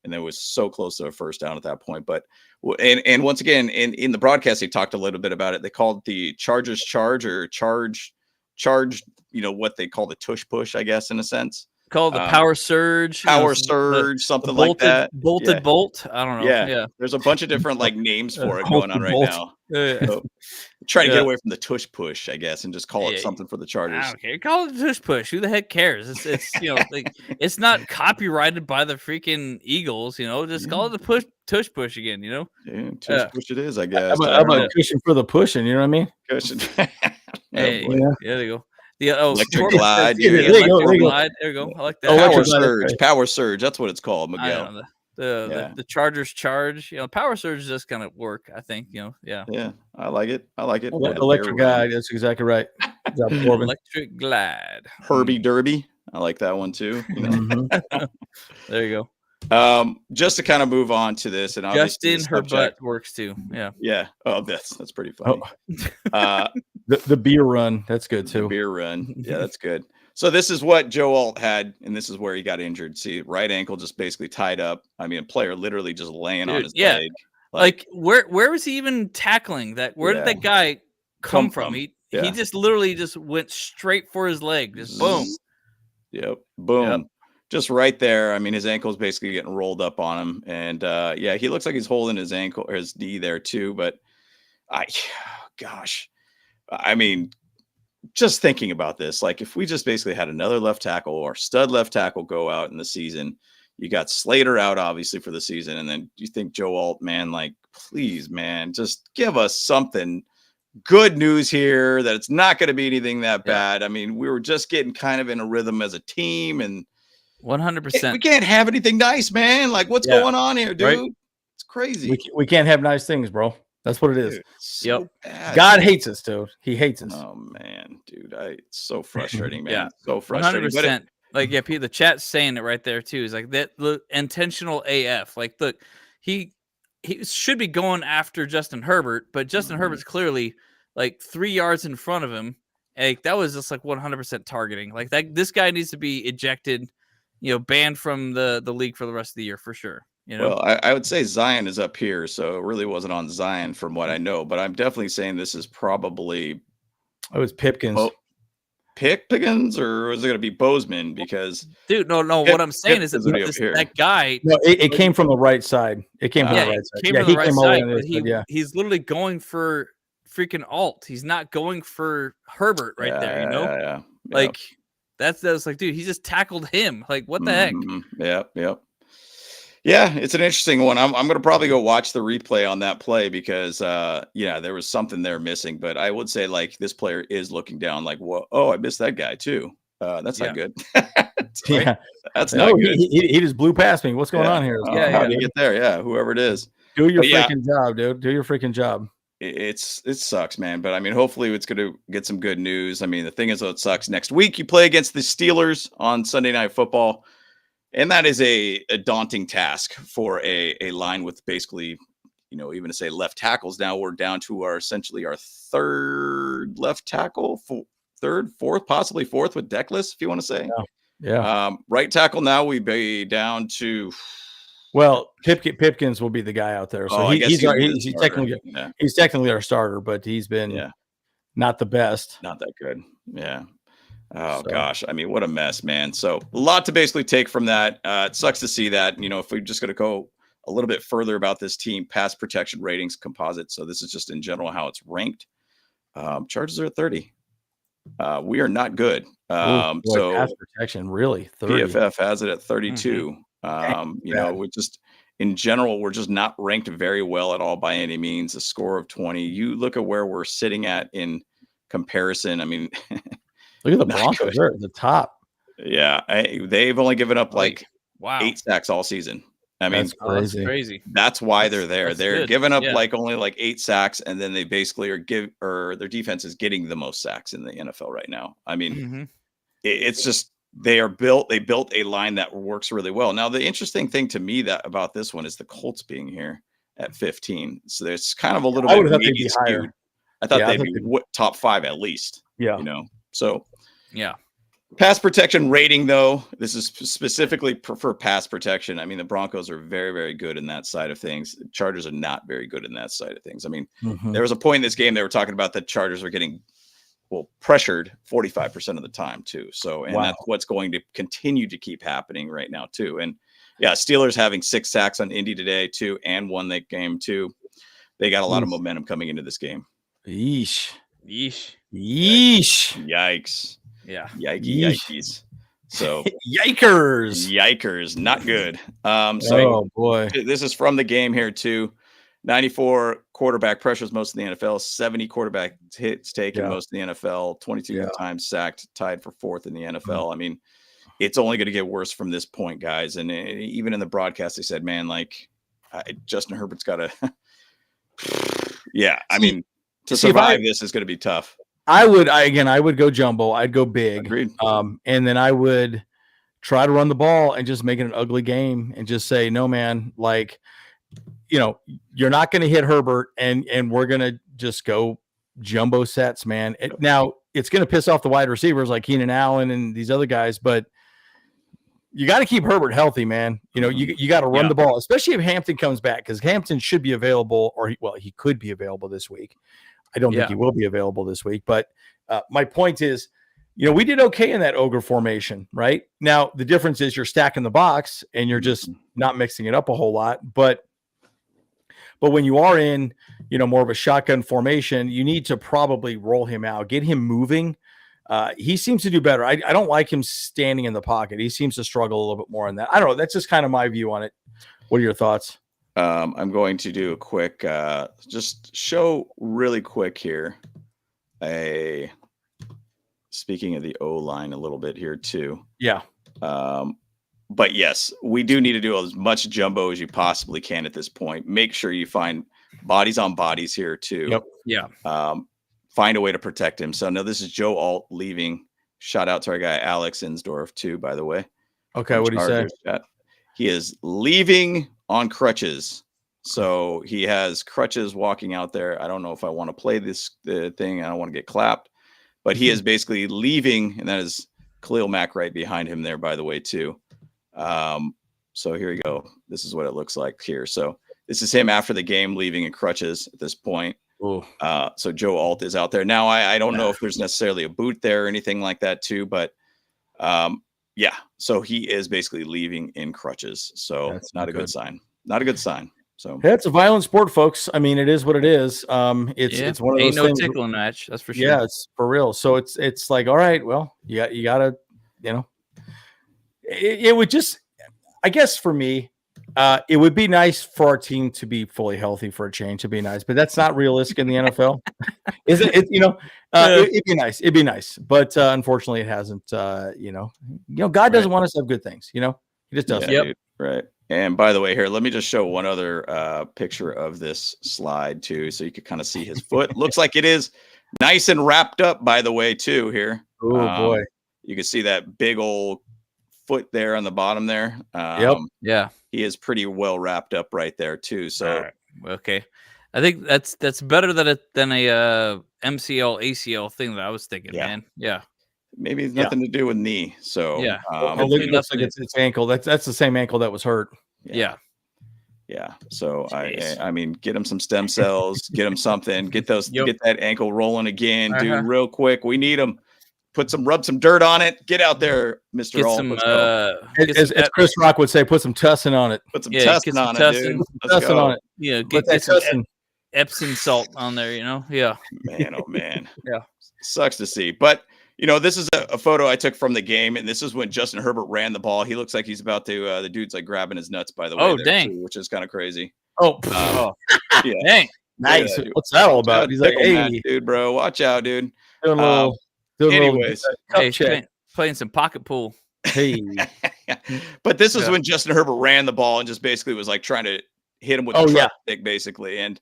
and it was so close to a first down at that point. But and once again, in the broadcast, they talked a little bit about it. They called the Chargers charge, what they call the tush push, I guess, in a sense. Called the power surge, something like that. Bolted bolt. I don't know. Yeah. There's a bunch of different names for it going on right now. So, try to get away from the tush push, I guess, and just call it something for the Chargers. Okay, call it the tush push. Who the heck cares? It's it's not copyrighted by the freaking Eagles. Just call it the tush push again. Yeah, tush push it is, I guess. I'm a cushion for the pushing. You know what I mean? Cushion. There you go. Electric glide. There you go. I like that. Power surge. That's what it's called, Miguel. The Chargers charge. Power surge does kind of work, I think. Yeah, I like it. Electric glide. That's exactly right. Electric glide. Herbie Derby. I like that one too. There you go. Just to kind of move on to this, and Justin Herbert works too. Yeah. Oh, that's pretty funny. The beer run, that's good too. The beer run, yeah, that's good. So this is what Joe Alt had, and this is where he got injured. See, right ankle just basically tied up. I mean, a player literally just laying on his leg. Where was he even tackling that? Where did that guy come from? He just literally just went straight for his leg. Just boom. Yep. Boom. Yep. Just right there. I mean, his ankle's basically getting rolled up on him. And he looks like he's holding his ankle or his knee there too. But I mean, just thinking about this, if we just basically had another left tackle or stud left tackle go out in the season, you got Slater out obviously for the season. And then you think Joe Alt, man, please, man, just give us something good news here that it's not going to be anything that bad. I mean, we were just getting kind of in a rhythm as a team, and 100%. We can't have anything nice, man. What's going on here, dude? Right? It's crazy. We can't have nice things, bro. That's what it is. Dude, so bad, God hates us, dude. He hates us. Oh man, dude, it's so frustrating, man. So frustrating. 100%. Pete, the chat's saying it right there too. Is that the intentional AF. Look, he should be going after Justin Herbert, but Justin Herbert's clearly 3 yards in front of him. That was just 100% targeting. This guy needs to be ejected, banned from the league for the rest of the year for sure. Well, I would say Zion is up here, so it really wasn't on Zion from what I know, but I'm definitely saying this is probably. It was Pipkins. Pickens or is it going to be Bozeman? Because dude, no. What I'm saying is that guy. No, it came from the right side. It came from the right side. Came from the right side. But he's literally going for freaking alt. He's not going for Herbert there. You know, yeah. Like that's like, dude, he just tackled him. Like, what the heck? Yep. Yeah, it's an interesting one. I'm going to probably go watch the replay on that play because, there was something there missing. But I would say, like, this player is looking down like, whoa, I missed that guy too. That's not good. Yeah, that's not good. He just blew past me. What's going on here? How did he get there? Yeah, whoever it is. Do your freaking job, dude. Do your freaking job. It sucks, man. But I mean, hopefully it's going to get some good news. I mean, the thing is, though, it sucks. Next week, you play against the Steelers on Sunday Night Football. And that is a daunting task for a line with basically, even to say left tackles. Now we're down to our third left tackle, fourth, possibly fourth with Deckless, if you want to say. Yeah. Right tackle now we be down to. Well, Pipkins will be the guy out there. So he's technically our starter, but he's been not the best. Not that good. Yeah. Oh, gosh. I mean, what a mess, man. So a lot to basically take from that. It sucks to see that, if we're just going to go a little bit further about this team, pass protection ratings composite. So this is just in general how it's ranked. Chargers are at 30. We are not good. So pass protection, really? 30. PFF has it at 32. We just, in general, we're just not ranked very well at all by any means. A score of 20. You look at where we're sitting at in comparison. I mean, look at the Broncos. They're at the top. Yeah. They've only given up 8 sacks all season. I mean, that's crazy. That's why they're there. They're good. giving up only 8 sacks, and then they basically are their defense is getting the most sacks in the NFL right now. I mean, it's just they built a line that works really well. Now, the interesting thing to me about this one is the Colts being here at 15. So there's kind of a little bit maybe skewed. I thought they'd be top 5 at least. Yeah. So pass protection rating, though, this is specifically for pass protection. I mean, the Broncos are very, very good in that side of things. The Chargers are not very good in that side of things. I mean, there was a point in this game they were talking about that Chargers are getting pressured 45% of the time too. So, and that's what's going to continue to keep happening right now too. And Steelers having 6 sacks on Indy today too, and won that game too. They got a lot of momentum coming into this game. Yikes. Yeah. Yikes. So Yikers. Not good. Oh boy. This is from the game here too. 94 quarterback pressures most of the NFL, 70 quarterback hits taken most of the NFL, 22 times sacked, tied for 4th in the NFL. I mean, it's only going to get worse from this point, guys. And even in the broadcast, they said, man, Justin Herbert's got to, I mean, to survive this is going to be tough. I would go jumbo. I'd go big. Agreed. And then I would try to run the ball and just make it an ugly game and just say, no, man, you're not going to hit Herbert and we're going to just go jumbo sets, man. Now it's going to piss off the wide receivers like Keenan Allen and these other guys, but you got to keep Herbert healthy, man. You got to run the ball, especially if Hampton comes back, because Hampton should be available, he could be available this week. I don't think he will be available this week, but my point is, we did okay in that ogre formation, right? Now, the difference is you're stacking the box and you're just not mixing it up a whole lot, but when you are in, more of a shotgun formation, you need to probably roll him out, get him moving. He seems to do better. I don't like him standing in the pocket. He seems to struggle a little bit more on that. I don't know. That's just kind of my view on it. What are your thoughts? I'm going to do a quick, just show really quick here. Speaking of the O-line a little bit here too. Yeah. But yes, we do need to do as much jumbo as you possibly can at this point. Make sure you find bodies on bodies here too. Yep. Yeah. Find a way to protect him. So now this is Joe Alt leaving. Shout out to our guy Alex Insdorf too, by the way. Okay, what do you say? He is leaving on crutches. So he has crutches walking out there. I don't know if I want to play the thing. I don't want to get clapped, but he is basically leaving, and that is Khalil Mack right behind him there, by the way, too. So here you go. This is what it looks like here. So this is him after the game leaving in crutches at this point. So Joe Alt is out there now. I don't know if there's necessarily a boot there or anything like that too, but yeah. So he is basically leaving in crutches. So that's not a good sign. Not a good sign. So yeah, it's a violent sport, folks. I mean, it is what it is. It's one of those things. tickling match, that's for sure. Yeah, it's for real. So it's like, all right, well, you gotta, it would just, I guess for me, it would be nice for our team to be fully healthy for a change. To be nice, but that's not realistic in the NFL. Is it? It'd be nice. It'd be nice, but unfortunately, it hasn't. God doesn't want us to have good things. He just doesn't. Yeah, dude, right. And by the way, here, let me just show one other picture of this slide too, so you can kind of see his foot. Looks like it is nice and wrapped up, by the way, too. Here, oh boy, you can see that big old foot there on the bottom there. Yeah, he is pretty well wrapped up right there too. So okay, I think that's better than a MCL ACL thing that I was thinking, man. Yeah. Maybe it's nothing to do with knee. So it looks like it's ankle. That's the same ankle that was hurt. Yeah. So I mean, get him some stem cells, get him something, get that ankle rolling again, dude, real quick. We need him. Rub some dirt on it. Get out there, Mr. As Chris Rock would say, put some tussin on it. Put some tussin on it, dude. Tussin on it. Yeah, get some Epsom salt on there, Yeah. Man, oh man. Yeah. Sucks to see. But this is a photo I took from the game, and this is when Justin Herbert ran the ball. He looks like he's about to the dude's like grabbing his nuts, by the way. Oh, dang. Too, which is kind of crazy. Yeah. Dang. Nice. What's that all about? He's like, hey, dude, bro, watch out, dude. Anyways, playing some pocket pool. Hey. But this is when Justin Herbert ran the ball and just basically was like trying to hit him with the truck stick, basically. And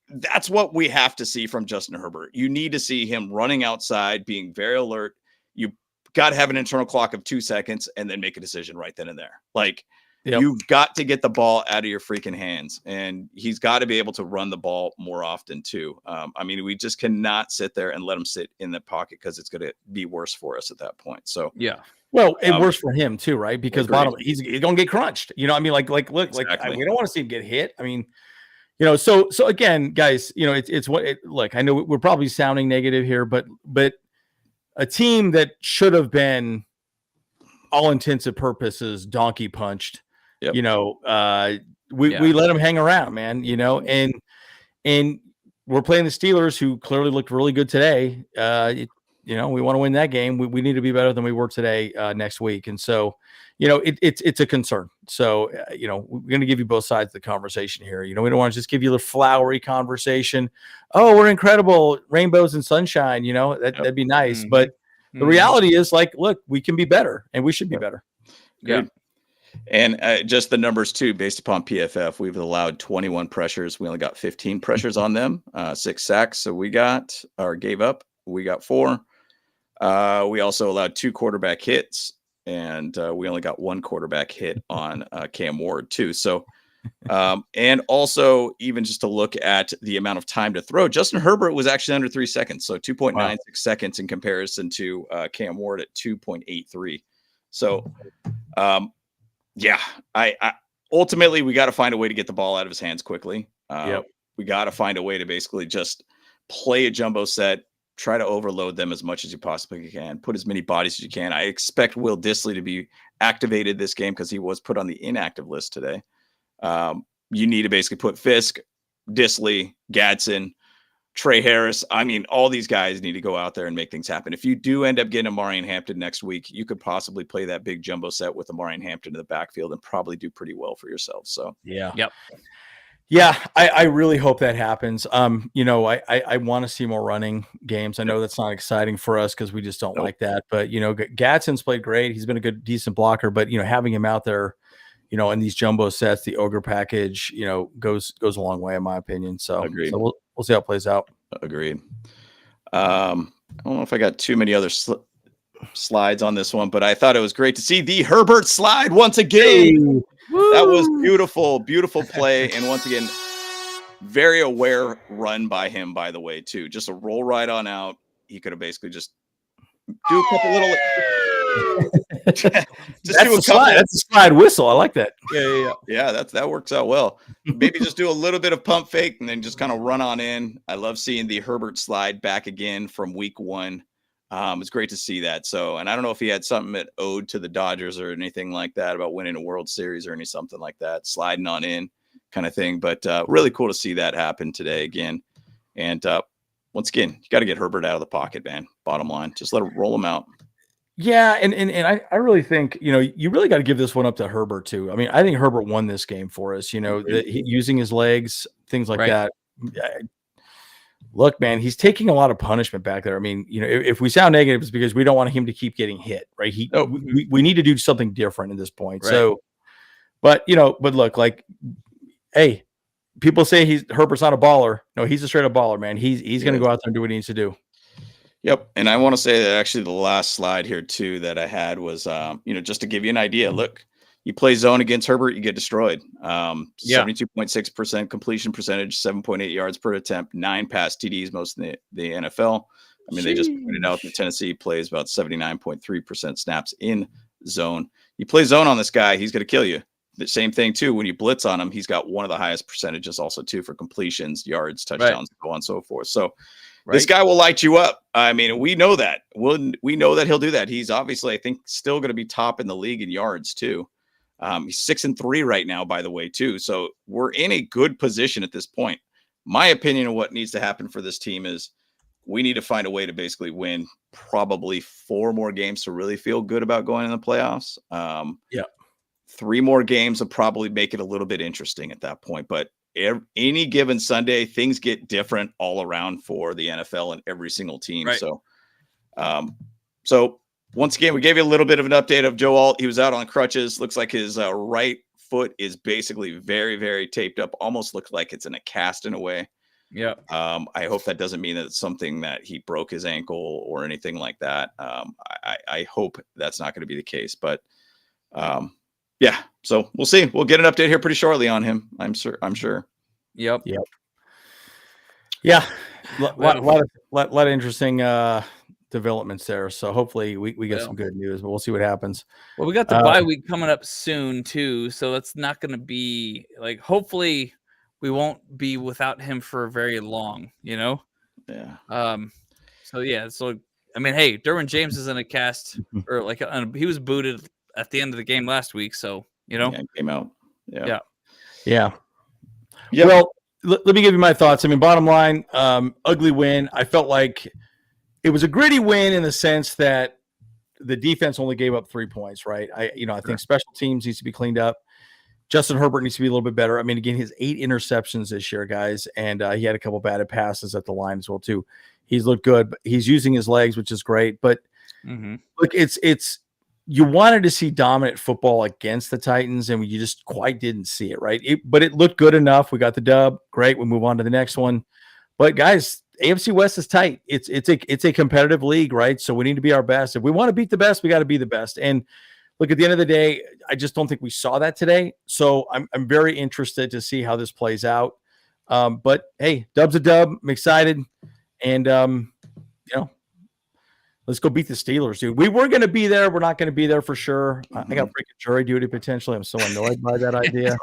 that's what we have to see from Justin Herbert. You need to see him running outside, being very alert. You got to have an internal clock of 2 seconds and then make a decision right then and there. Like, you've got to get the ball out of your freaking hands, and he's got to be able to run the ball more often too. I mean, we just cannot sit there and let him sit in the pocket because it's going to be worse for us at that point. So well, it worse for him too, right? Because he's going to get crunched. I mean, look, we don't want to see him get hit. I mean, so again, guys, look, I know we're probably sounding negative here, but a team that should have been all intents and purposes donkey punched. We let him hang around, man, and we're playing the Steelers, who clearly looked really good today. We want to win that game. We need to be better than we were today next week. And so, it's a concern. So, we're going to give you both sides of the conversation here. We don't want to just give you the flowery conversation. Oh, we're incredible. Rainbows and sunshine, that'd be nice. Mm-hmm. But the reality is, like, look, we can be better, and we should be better. Yeah. And just the numbers too, based upon PFF, we've allowed 21 pressures. We only got 15 pressures on them, 6 sacks. So we gave up. We got 4. We also allowed 2 quarterback hits, and we only got 1 quarterback hit on Cam Ward too. So, and also even just to look at the amount of time to throw, Justin Herbert was actually under 3 seconds. So 2.96 seconds in comparison to Cam Ward at 2.83. So, I ultimately, we got to find a way to get the ball out of his hands quickly. We got to find a way to basically just play a jumbo set, try to overload them as much as you possibly can, put as many bodies as you can. I expect Will Dissly to be activated this game because he was put on the inactive list today. You need to basically put Fisk, Dissly, Gadsden, Trey Harris. I mean, all these guys need to go out there and make things happen. If you do end up getting Amari and Hampton next week, you could possibly play that big jumbo set with Amari and Hampton in the backfield and probably do pretty well for yourself. So, I really hope that happens. I want to see more running games. I know that's not exciting for us because we just don't like that. But, Gadsden's played great. He's been a good, decent blocker. But, having him out there, in these jumbo sets, the ogre package, goes a long way in my opinion. So, agreed. So we'll see how it plays out. Agreed. I don't know if I got too many other slides on this one, but I thought it was great to see the Herbert slide once again. That was beautiful, beautiful play. And once again, very aware run by him, by the way, too. Just a roll right on out. He could have basically just do a couple little Just do a couple. That's a slide whistle. I like that. Yeah, that works out well. Maybe just do a little bit of pump fake and then just kind of run on in. I love seeing the Herbert slide back again from week 1. It's great to see that. So, and I don't know if he had something that owed to the Dodgers or anything like that about winning a World Series or something like that, sliding on in kind of thing. But really cool to see that happen today again. And once again, you got to get Herbert out of the pocket, man. Bottom line, just let him roll him out. Yeah, and I really think, you really got to give this one up to Herbert too. I mean, I think Herbert won this game for us, using his legs, things like that. Look, man, he's taking a lot of punishment back there. I mean, if we sound negative, it's because we don't want him to keep getting hit, right? We need to do something different at this point. Right. So, but look, like, hey, people say Herbert's not a baller. No, he's a straight up baller, man. He's going to go out there and do what he needs to do. Yep. And I want to say that actually the last slide here too that I had was, just to give you an idea, look, you play zone against Herbert, you get destroyed. 72.6% completion percentage, 7.8 yards per attempt, 9 pass TDs, most in the NFL. I mean, They just pointed out that Tennessee plays about 79.3% snaps in zone. You play zone on this guy, he's going to kill you. The same thing too, when you blitz on him, he's got one of the highest percentages also too for completions, yards, touchdowns, so on and so forth. So this guy will light you up. I mean, we know that. We know that he'll do that. He's obviously, I think, still going to be top in the league in yards too. He's 6-3 right now, by the way, too. So we're in a good position at this point. My opinion of what needs to happen for this team is we need to find a way to basically win probably 4 more games to really feel good about going in the playoffs. 3 more games will probably make it a little bit interesting at that point. But any given Sunday, things get different all around for the NFL and every single team. Right. So once again, we gave you a little bit of an update of Joe Alt. He was out on crutches. Looks like his right foot is basically very, very taped up. Almost looks like it's in a cast in a way. Yeah. I hope that doesn't mean that it's something that he broke his ankle or anything like that. I hope that's not going to be the case. But yeah, so we'll see. We'll get an update here pretty shortly on him. I'm sure. Yep. Yeah. A lot of interesting developments there. So hopefully we get some good news, but we'll see what happens. Well, we got the bye week coming up soon too, so that's not going to be like. Hopefully, we won't be without him for very long. Yeah. So yeah. So I mean, hey, Derwin James is in a cast, or like he was booted at the end of the game last week. So came out. Yeah. Well, let me give you my thoughts. I mean, bottom line, ugly win. I felt like it was a gritty win in the sense that the defense only gave up 3 points, right? I think special teams needs to be cleaned up. Justin Herbert needs to be a little bit better. I mean, again, his 8 interceptions this year, guys, and he had a couple bad passes at the line as well too. He's looked good, but he's using his legs, which is great. But look, it's you wanted to see dominant football against the Titans, and you just quite didn't see it, right? But it looked good enough. We got the dub. Great. We move on to the next one. But guys, AFC West is tight. It's a competitive league, right? So we need to be our best. If we want to beat the best, we got to be the best. And look, at the end of the day, I just don't think we saw that today. So I'm very interested to see how this plays out. But hey, dub's a dub. I'm excited, and let's go beat the Steelers, dude. We were going to be there. We're not going to be there for sure. I got freaking jury duty potentially. I'm so annoyed by that idea.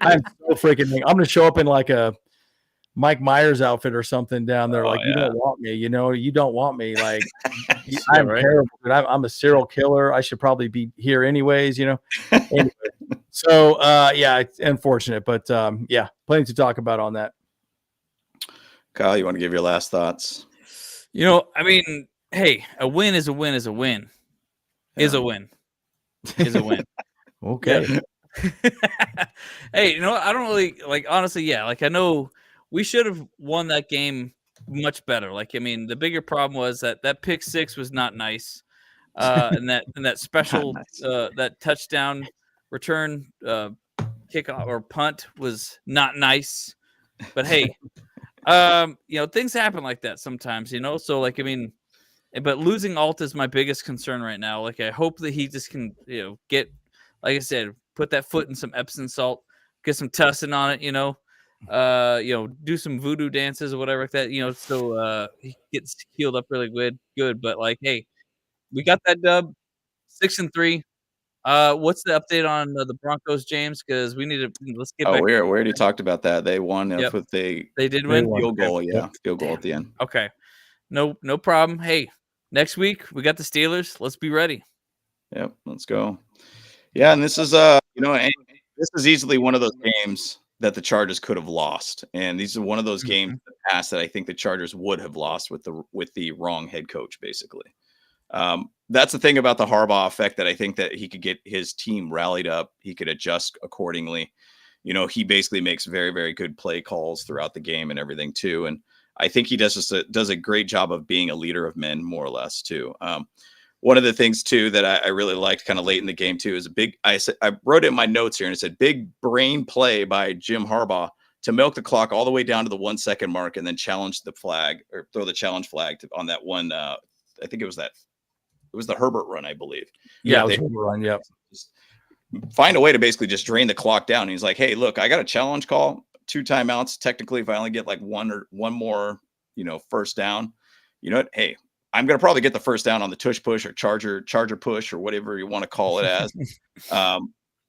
I'm so freaking. I'm going to show up in like a Mike Myers outfit or something down there. You don't want me, you don't want me. Like I'm terrible. I'm a serial killer. I should probably be here anyways, Anyway, so it's unfortunate, but plenty to talk about on that. Kyle, you want to give your last thoughts? I mean, hey, a win is a win is a win. Is a win. Is a win. Okay. Hey, I don't really honestly, I know we should have won that game much better. The bigger problem was that pick 6 was not nice. And that special that touchdown return kickoff or punt was not nice. But hey, things happen like that sometimes, So but losing Alt is my biggest concern right now. I hope that he just can, get, like I said, put that foot in some Epsom salt, get some tussin on it, do some voodoo dances or whatever like that, so he gets healed up really good. But hey, we got that dub. 6-3. What's the update on the Broncos, James? Because we need to let's get back. We already talked about that. They won with they did win field goal. Yeah, field goal at the end. Okay, no problem. Hey, next week we got the Steelers. Let's be ready. Yep, let's go. Yeah, and this is this is easily one of those games that the Chargers could have lost, and these are one of those games in the past that I think the Chargers would have lost with the wrong head coach, basically. That's the thing about the Harbaugh effect, that I think that he could get his team rallied up. He could adjust accordingly. He basically makes very, very good play calls throughout the game and everything too. And I think he does a great job of being a leader of men, more or less too. One of the things too that I really liked kind of late in the game too is I wrote it in my notes here, and it said big brain play by Jim Harbaugh to milk the clock all the way down to the 1 second mark and then challenge the flag, or throw the challenge flag on that one. I think it was the Herbert run, I believe. Yeah, it was Herbert run. Yep. Find a way to basically just drain the clock down. And he's like, hey, look, I got a challenge call, 2 timeouts. Technically, if I only get like one more, first down, you know what? Hey, I'm going to probably get the first down on the tush push or charger push or whatever you want to call it as.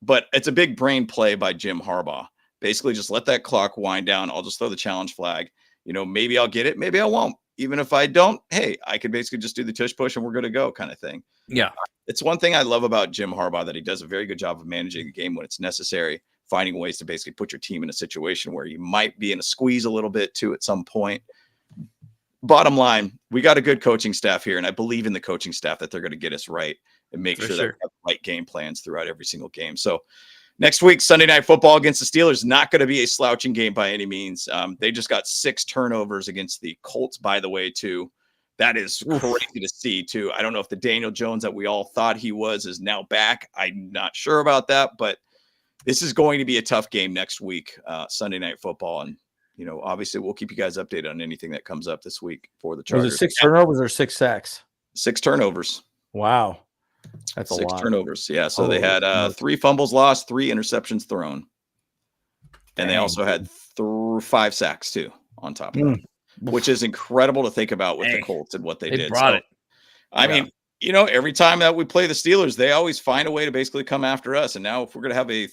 But it's a big brain play by Jim Harbaugh. Basically, just let that clock wind down. I'll just throw the challenge flag. Maybe I'll get it. Maybe I won't. Even if I don't, hey, I could basically just do the tush push and we're going to go, kind of thing. Yeah. It's one thing I love about Jim Harbaugh, that he does a very good job of managing the game when it's necessary, finding ways to basically put your team in a situation where you might be in a squeeze a little bit too at some point. Bottom line, we got a good coaching staff here, and I believe in the coaching staff that they're going to get us right and make sure that we have the right game plans throughout every single game. So next week, Sunday Night Football against the Steelers, not going to be a slouching game by any means. They just got 6 turnovers against the Colts, by the way, too. That is crazy to see, too. I don't know if the Daniel Jones that we all thought he was is now back. I'm not sure about that, but this is going to be a tough game next week, Sunday Night Football. And, obviously we'll keep you guys updated on anything that comes up this week for the Chargers. Was it 6 turnovers or 6 sacks? 6 turnovers. Wow. That's a 6 lot. turnovers. Yeah. So they had 3 fumbles lost, 3 interceptions thrown. And they also had 5 sacks too on top of that, which is incredible to think about with the Colts and what they did. Brought it. I mean, every time that we play the Steelers, they always find a way to basically come after us. And now if we're going to have a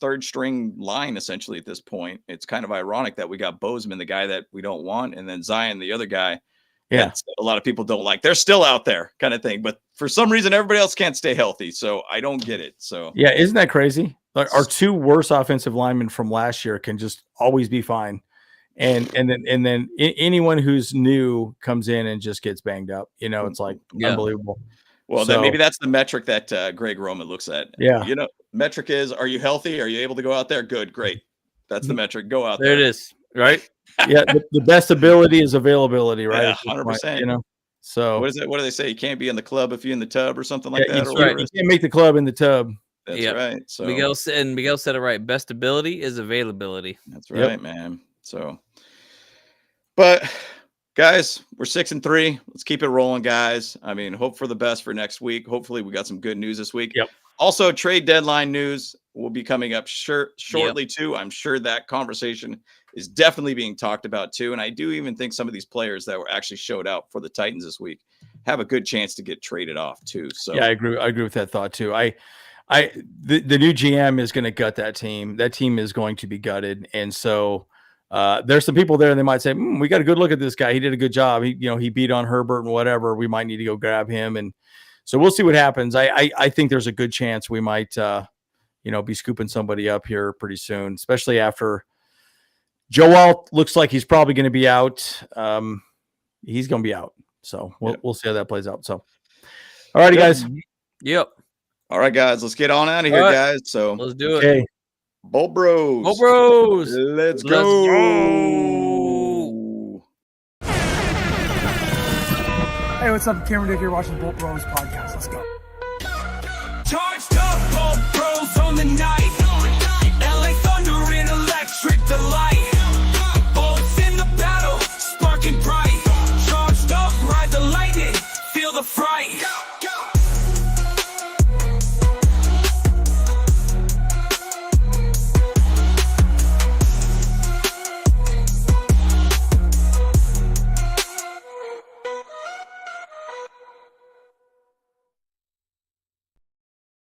3rd string line, essentially at this point, it's kind of ironic that we got Bozeman, the guy that we don't want, and then Zion, the other guy. Yeah, a lot of people don't like. They're still out there, kind of thing. But for some reason, everybody else can't stay healthy. So I don't get it. So yeah, isn't that crazy? Like our 2 worst offensive linemen from last year can just always be fine, and then anyone who's new comes in and just gets banged up. It's like unbelievable. Well, then maybe that's the metric that Greg Roman looks at. Yeah, metric is: are you healthy? Are you able to go out there? Good, great. That's the metric. Go out there. There it is. Right. Yeah, the best ability is availability, right? Yeah, 100%. So what is it? What do they say? You can't be in the club if you're in the tub or something like that. Right. You can't make the club in the tub. That's right. So Miguel said it right. Best ability is availability. That's right, man. So, but guys, we're 6-3. Let's keep it rolling, guys. I mean, hope for the best for next week. Hopefully, we got some good news this week. Yep. Also, trade deadline news will be coming up shortly too. I'm sure that conversation is definitely being talked about too. And I do even think some of these players that were actually showed out for the Titans this week have a good chance to get traded off too. So yeah, I agree with that thought too. The new GM is going to gut that team. That team is going to be gutted. And so there's some people there and they might say, we got a good look at this guy. He did a good job. He beat on Herbert and whatever. We might need to go grab him. And so we'll see what happens. I think there's a good chance we might, be scooping somebody up here pretty soon, especially after Joel looks like he's probably going to be out. He's going to be out. So we'll see how that plays out. So, all righty, guys. Yep. All right, guys, let's get on out of here, guys. So let's do it. Okay. Bolt Bros. Bolt Bros. Let's go. Hey, what's up? Cameron Dick here watching Bolt Bros podcast.